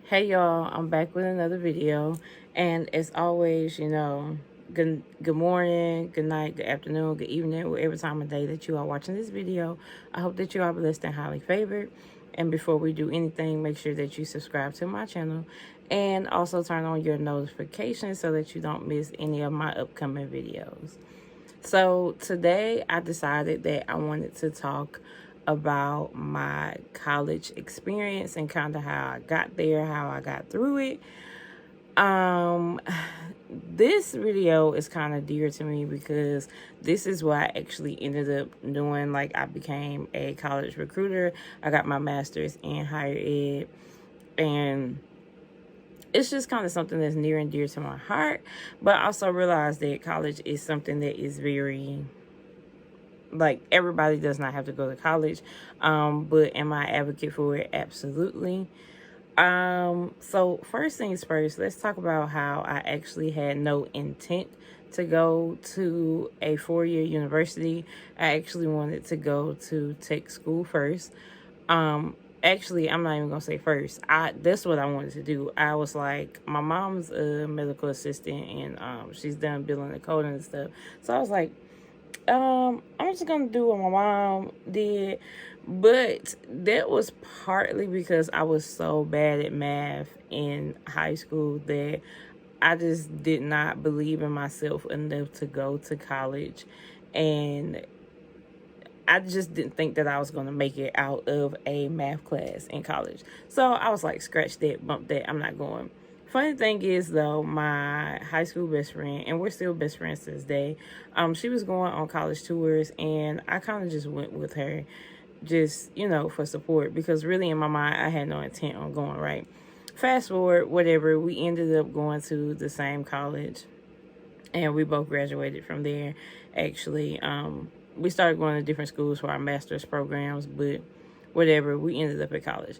Hey y'all, I'm back with another video. And as always, good morning, good night, good afternoon, good evening, whatever time of day that you are watching this video. I hope that you are blessed and highly favored. And before we do anything, make sure that you subscribe to my channel and also turn on your notifications so that you don't miss any of my upcoming videos. So today I decided that I wanted to talk about my college experience and kind of how I got there, how I got through it. This video is kind of dear to me because this is what I actually ended up doing. Like, I became a college recruiter. I got my master's in higher ed, and it's just kind of something that's near and dear to my heart. But I also realized that college is something that is very, like, everybody does not have to go to college. But am I advocate for it? Absolutely. So first things first, let's talk about how I actually had no intent to go to a 4-year university. I actually wanted to go to tech school first. Actually, I'm not even gonna say first. That's what I wanted to do. I was like, my mom's a medical assistant, and she's done billing and coding and stuff. So I was like, I'm just gonna do what my mom did. But that was partly because I was so bad at math in high school that I just did not believe in myself enough to go to college. And I just didn't think that I was going to make it out of a math class in college. So I was like, scratch that, bump that, I'm not going. Funny thing is, though, my high school best friend, and we're still best friends to this day, she was going on college tours, and I kind of just went with her just, for support, because really in my mind, I had no intent on going, right? Fast forward, whatever, we ended up going to the same college, and we both graduated from there, actually. We started going to different schools for our master's programs, but whatever, we ended up at college.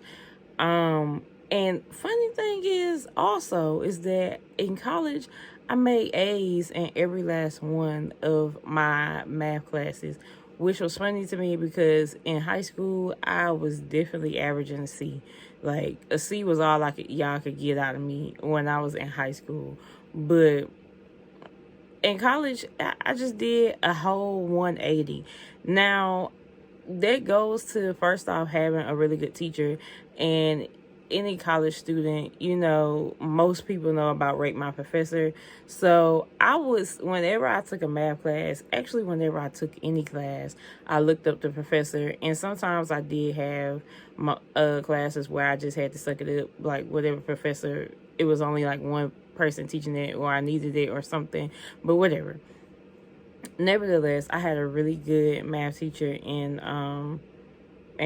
And funny thing is that in college, I made A's in every last one of my math classes, which was funny to me because in high school, I was definitely averaging a C. Like, a C was all y'all could get out of me when I was in high school. But in college, I just did a whole 180. Now, that goes to, first off, having a really good teacher. And any college student, most people know about Rate My Professor. So whenever I took a math class, actually whenever I took any class, I looked up the professor. And sometimes I did have my classes where I just had to suck it up, like whatever professor, it was only like one person teaching it, or I needed it or something, but whatever. Nevertheless, I had a really good math teacher in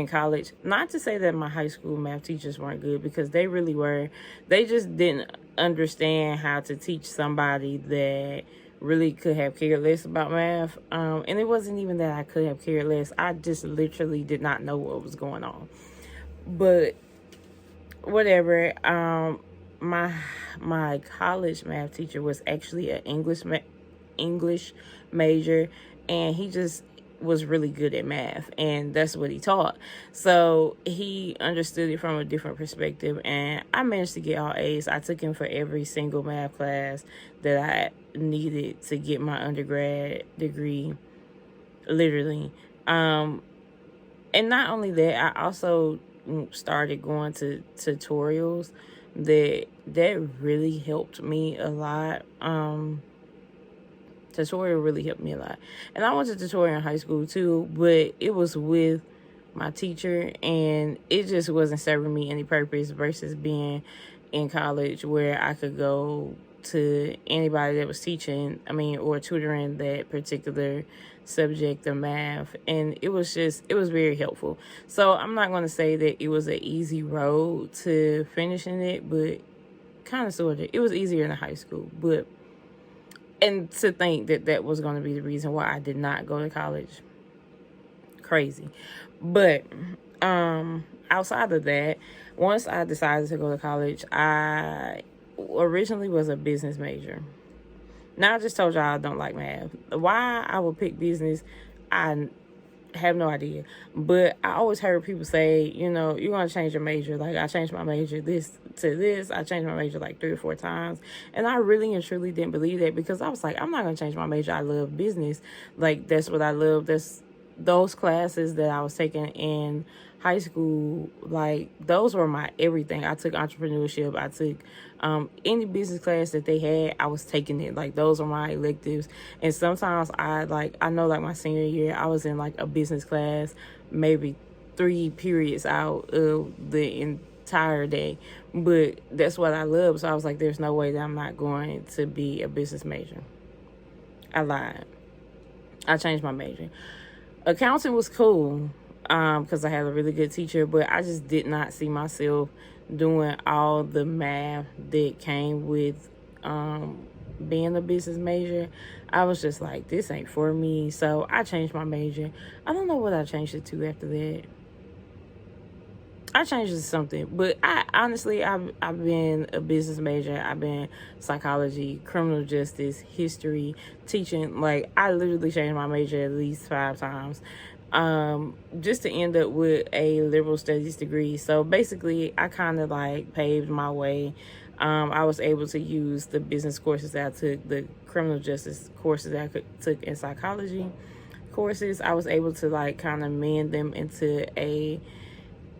college. Not to say that my high school math teachers weren't good, because they really were. They just didn't understand how to teach somebody that really could have cared less about math. And it wasn't even that I could have cared less. I just literally did not know what was going on. But whatever. My college math teacher was actually an English major, and he just was really good at math, and that's what he taught. So he understood it from a different perspective, and I managed to get all A's. I took him for every single math class that I needed to get my undergrad degree, literally. And not only that, I also started going to tutorials that really helped me a lot. Tutorial really helped me a lot. And I went to tutorial in high school too, but it was with my teacher, and it just wasn't serving me any purpose versus being in college where I could go to anybody that was teaching, or tutoring that particular subject of math. And it was very helpful. So I'm not going to say that it was an easy road to finishing it, but kind of sort of. It was easier in high school, but, and to think that that was going to be the reason why I did not go to college, crazy. But outside of that, once I decided to go to college, I originally was a business major. Now, I just told y'all I don't like math. Why I would pick business, I have no idea. But I always heard people say, you know, you're going to change your major. Like, I changed my major this to this. I changed my major like 3 or 4 times. And I really and truly didn't believe that, because I was like, I'm not going to change my major. I love business. Like, that's what I love. That's those classes that I was taking in high school, like, those were my everything. I took entrepreneurship. I took any business class that they had, I was taking it. Like, those are my electives. And sometimes I know, like, my senior year, I was in like a business class maybe 3 periods out of the entire day. But that's what I love. So I was like, there's no way that I'm not going to be a business major. I lied. I changed my major. Accounting was cool, because I had a really good teacher, but I just did not see myself doing all the math that came with being a business major. I was just like, this ain't for me. So I changed my major. I don't know what I changed it to after that. I changed it to something, but I've been a business major. I've been psychology, criminal justice, history, teaching. Like, I literally changed my major at least 5 times, just to end up with a liberal studies degree. So basically, I kind of like paved my way. I was able to use the business courses that I took, the criminal justice courses that I took, in psychology courses. I was able to like kind of mend them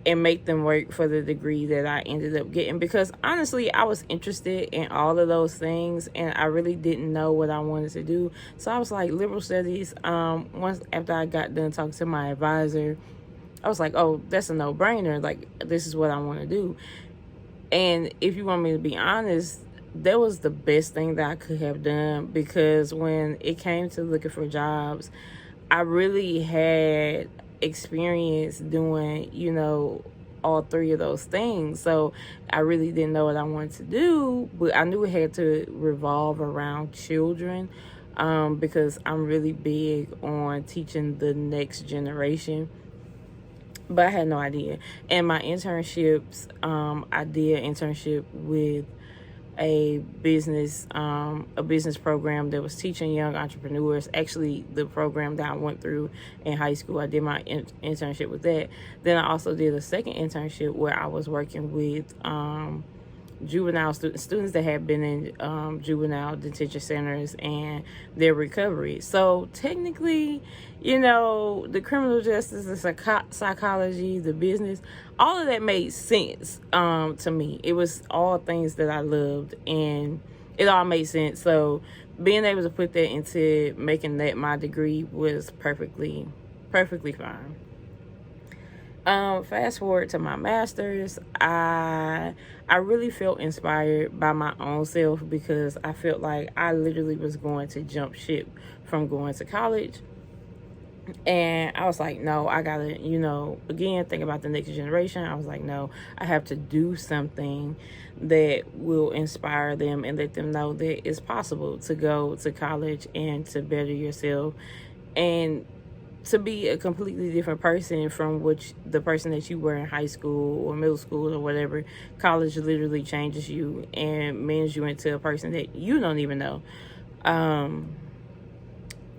and make them work for the degree that I ended up getting, because honestly, I was interested in all of those things and I really didn't know what I wanted to do. So I was like, liberal studies, once after I got done talking to my advisor, I was like, oh, that's a no-brainer. Like, this is what I want to do. And if you want me to be honest, that was the best thing that I could have done, because when it came to looking for jobs, I really had experience doing, you know, all 3 of those things. So I really didn't know what I wanted to do, but I knew it had to revolve around children, because I'm really big on teaching the next generation. But I had no idea. And my internships, I did an internship with a business program that was teaching young entrepreneurs. Actually, the program that I went through in high school, I did my internship with that. Then I also did a second internship where I was working with juvenile students that had been in juvenile detention centers and their recovery. So technically, you know, the criminal justice, the psychology, the business, all of that made sense to me. It was all things that I loved and it all made sense. So being able to put that into making that my degree was perfectly fine. Fast forward to my master's, I really felt inspired by my own self, because I felt like I literally was going to jump ship from going to college. And I was like, no, I gotta, you know, again, think about the next generation. I was like, no, I have to do something that will inspire them and let them know that it's possible to go to college and to better yourself and to be a completely different person from the person that you were in high school or middle school or whatever. College literally changes you and mends you into a person that you don't even know.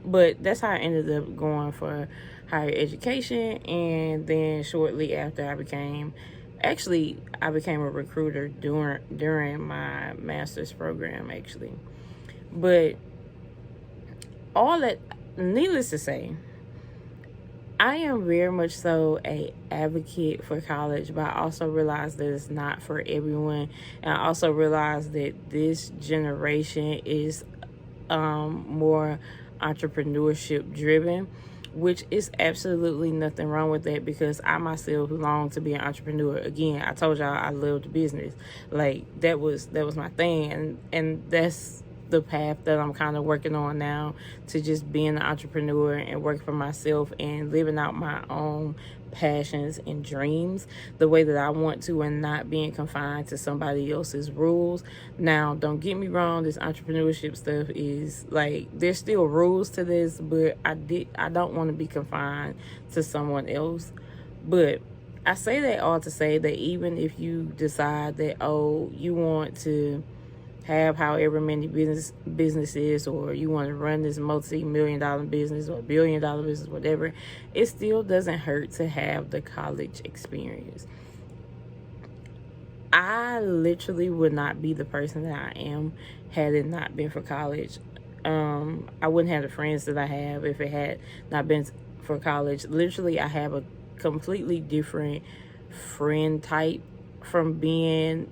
But that's how I ended up going for higher education. And then shortly after, I became a recruiter during my master's program, actually. But all that, needless to say, I am very much so a advocate for college, but I also realize that it's not for everyone. And I also realize that this generation is more entrepreneurship driven, which is absolutely nothing wrong with that, because I myself long to be an entrepreneur. Again, I told y'all I loved business. Like, that was my thing, and that's the path that I'm kind of working on now, to just being an entrepreneur and working for myself and living out my own passions and dreams the way that I want to, and not being confined to somebody else's rules. Now, don't get me wrong, this entrepreneurship stuff is like, there's still rules to this, but I don't want to be confined to someone else. But I say that all to say that even if you decide that, oh, you want to have however many businesses, or you want to run this multi-million-dollar business or billion-dollar business, whatever, it still doesn't hurt to have the college experience. I literally would not be the person that I am had it not been for college. I wouldn't have the friends that I have if it had not been for college. Literally, I have a completely different friend type from being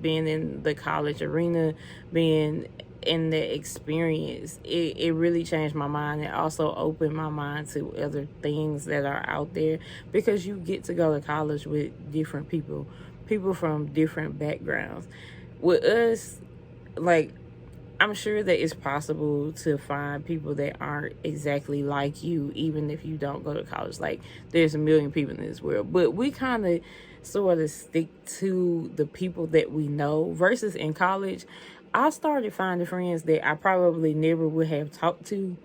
in the college arena, being in the experience. It really changed my mind. It also opened my mind to other things that are out there, because you get to go to college with different people from different backgrounds. With us, like, I'm sure that it's possible to find people that aren't exactly like you, even if you don't go to college. Like, there's a million people in this world, but we kind of sort of stick to the people that we know. Versus in college, I started finding friends that I probably never would have talked to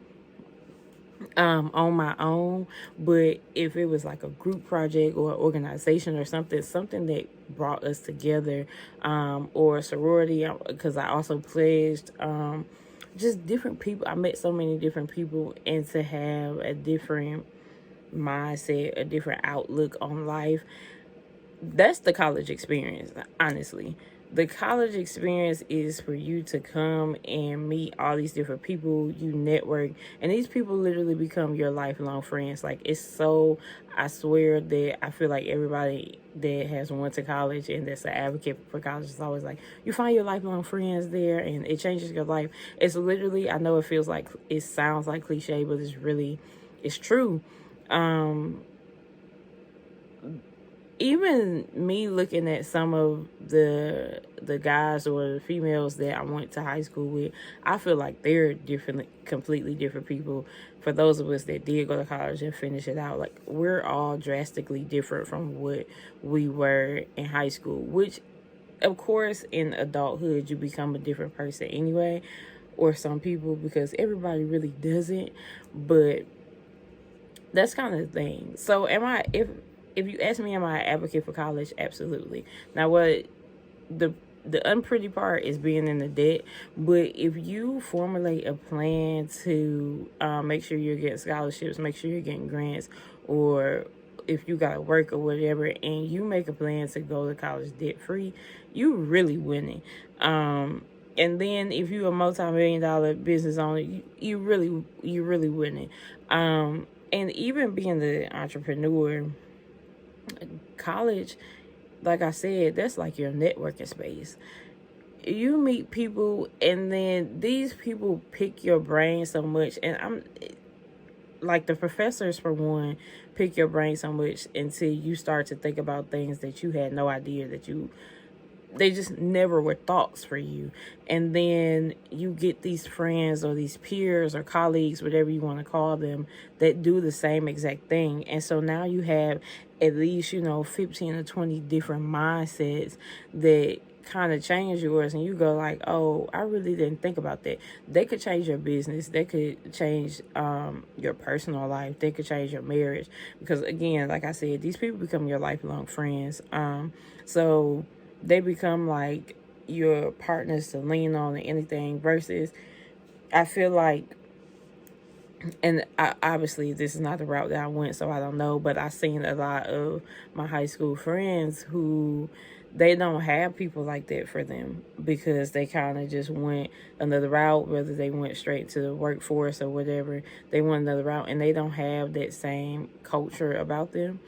on my own, but if it was like a group project or organization or something that brought us together, or a sorority, because I also pledged, just different people. I met so many different people, and to have a different mindset, a different outlook on life, that's the college experience, honestly. The college experience is for you to come and meet all these different people, you network, and these people literally become your lifelong friends. Like, it's so, I swear that I feel like everybody that has went to college and that's an advocate for college is always like, you find your lifelong friends there and it changes your life. It's literally, I know it sounds like cliche, but it's true. Even me looking at some of the guys or the females that I went to high school with, I feel like they're completely different people. For those of us that did go to college and finish it out, like, we're all drastically different from what we were in high school, which, of course, in adulthood, you become a different person anyway, or some people, because everybody really doesn't. But that's kind of the thing. So if you ask me, am I an advocate for college? Absolutely. Now, what the unpretty part is being in the debt. But if you formulate a plan to make sure you're getting scholarships, make sure you're getting grants, or if you got to work or whatever, and you make a plan to go to college debt free, you really winning. And then if you're a multi-million-dollar business owner, you really winning. And even being the entrepreneur, college, like I said, that's like your networking space. You meet people, and then these people pick your brain so much. And I'm like, the professors, for one, pick your brain so much until you start to think about things that you had no idea they just never were thoughts for you. And then you get these friends or these peers or colleagues, whatever you want to call them, that do the same exact thing. And so now you have at least, 15 or 20 different mindsets that kind of change yours, and you go like, oh, I really didn't think about that. They could change your business. They could change your personal life. They could change your marriage, because, again, like I said, these people become your lifelong friends. So they become like your partners to lean on and anything. Versus, I feel like, and obviously this is not the route that I went, so I don't know, but I've seen a lot of my high school friends who, they don't have people like that for them, because they kind of just went another route, whether they went straight to the workforce or whatever. They went another route, and they don't have that same culture about them.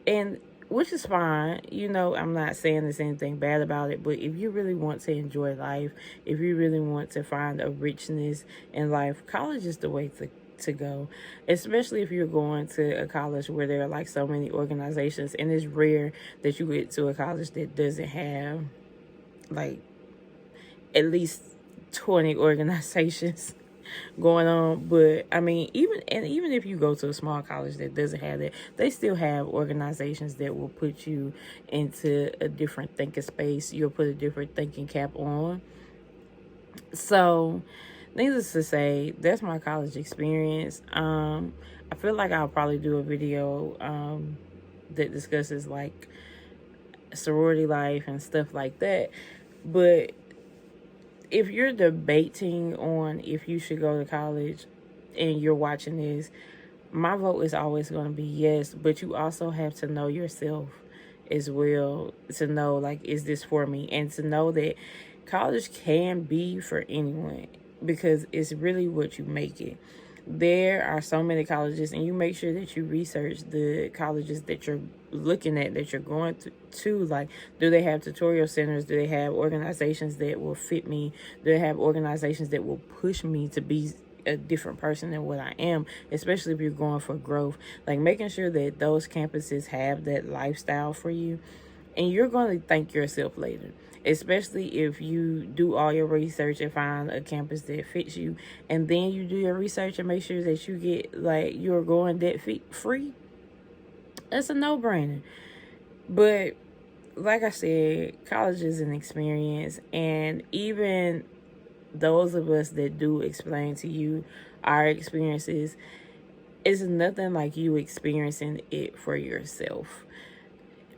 And which is fine. I'm not saying there's anything bad about it, but if you really want to enjoy life, if you really want to find a richness in life, college is the way to go. Especially if you're going to a college where there are like so many organizations, and it's rare that you get to a college that doesn't have like at least 20 organizations going on. But I mean, even if you go to a small college that doesn't have that, they still have organizations that will put you into a different thinking space. You'll put a different thinking cap on. So, needless to say, that's my college experience. I feel like I'll probably do a video that discusses like sorority life and stuff like that. But if you're debating on if you should go to college and you're watching this, my vote is always going to be yes, but you also have to know yourself as well to know, like, is this for me? And to know that college can be for anyone because it's really what you make it. There are so many colleges, and you make sure that you research the colleges that you're looking at, that you're going to. Like, do they have tutorial centers? Do they have organizations that will fit me? Do they have organizations that will push me to be a different person than what I am, especially if you're going for growth? Like, making sure that those campuses have that lifestyle for you, and you're going to thank yourself later, especially if you do all your research and find a campus that fits you, and then you do your research and make sure that you get, like, you're going debt free. That's a no-brainer. But like I said, college is an experience, and even those of us that do explain to you our experiences, it's nothing like you experiencing it for yourself,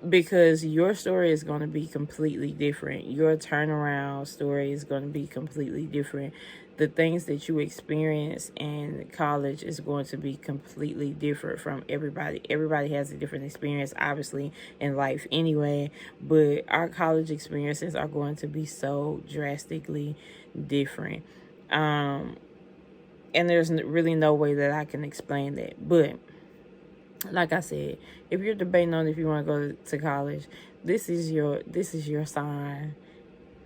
because your story is going to be completely different. Your turnaround story is going to be completely different. The things that you experience in college is going to be completely different from everybody. Everybody has a different experience, obviously, in life anyway, but our college experiences are going to be so drastically different. And there's really no way that I can explain that. But like I said, if you're debating on if you want to go to college, this is your sign.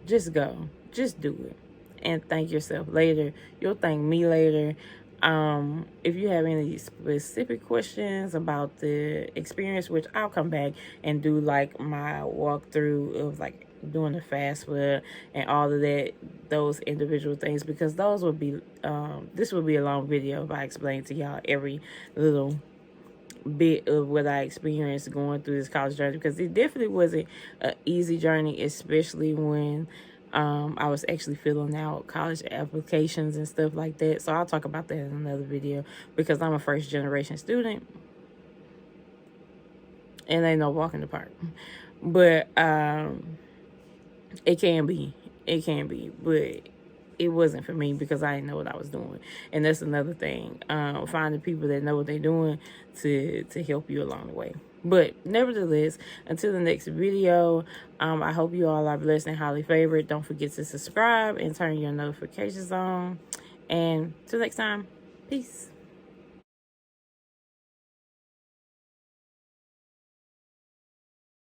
Just go. Just do it. And thank yourself later. You'll thank me later. If you have any specific questions about the experience, which I'll come back and do, like, my walkthrough of, like, doing the FAFSA and all of that, those individual things, because those would be this would be a long video if I explain to y'all every little bit of what I experienced going through this college journey, because it definitely wasn't an easy journey, especially when I was actually filling out college applications and stuff like that. So I'll talk about that in another video, because I'm a first generation student and ain't no walk in the park. But it can be, but it wasn't for me because I didn't know what I was doing. And that's another thing, finding people that know what they're doing to help you along the way. But nevertheless, until the next video, I hope you all are blessed and highly favored. Don't forget to subscribe and turn your notifications on. And till next time, peace.